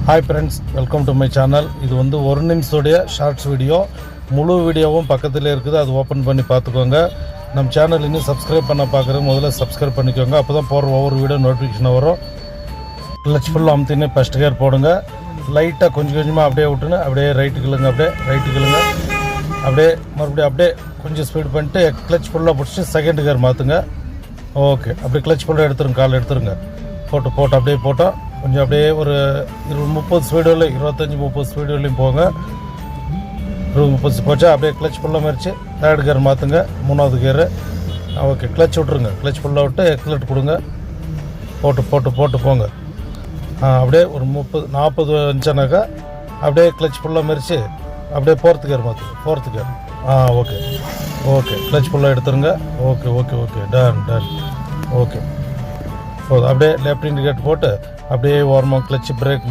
Hi friends, welcome to my channel. இது வந்து 1 நிமிஷோடைய shorts video. முழு வீடியோவும் பக்கத்தில் இருக்குது, அது ஓப்பன் பண்ணி பார்த்துக்கோங்க. நம்ம சேனல் இன்னும் சப்ஸ்கிரைப் பண்ண பார்க்குறேன், முதல்ல சப்ஸ்கிரைப் பண்ணிக்கோங்க. அப்போ தான் போகிற ஒவ்வொரு வீடியோ நோட்டிஃபிகேஷன் வரும். கிளச் ஃபுல்லாக அமுத்தின்னு ஃபஸ்ட் கேர் போடுங்க. லைட்டாக கொஞ்சம் கொஞ்சமாக அப்படியே விட்டுன்னு அப்படியே ரைட்டுக்குள்ளுங்க, அப்படியே ரைட்டுக்குள்ளுங்க, அப்படியே மறுபடியும் அப்படியே கொஞ்சம் ஸ்பீட் பண்ணிட்டு கிளச் ஃபுல்லாக பிடிச்சி செகண்ட் கேர் மாற்றுங்க. ஓகே, அப்படியே கிளச் ஃபுல்லாக எடுத்துருங்க, கால் எடுத்துருங்க. போட்டு அப்படியே போட்டோம். கொஞ்சம் அப்படியே ஒரு 30 ஸ்பீடுல 25-30 ஸ்பீடுலையும் போங்க. 30 போச்சா அப்படியே கிளச் ஃபுல்லாக மறிச்சு தேர்ட் கியர் மாற்றுங்க, 3வது கியரு. ஓகே, கிளச் விட்ருங்க, கிளச் ஃபுல்லாக விட்டு எக்ஸலெட் கொடுங்க. போட்டு போங்க. அப்படியே ஒரு 30-40 வந்துச்சானாக்கா அப்படியே கிளச் ஃபுல்லாக மறிச்சு அப்படியே 4th கியர் மாற்றுங்க, 4th கியர். ஓகே, கிளச் ஃபுல்லாக எடுத்துருங்க. Okay, done. ஓகே, அப்படியே லெஃப்ட் இண்டிகேட் போட்டு அப்படியே ஓரமாக கிளச் பிரேக்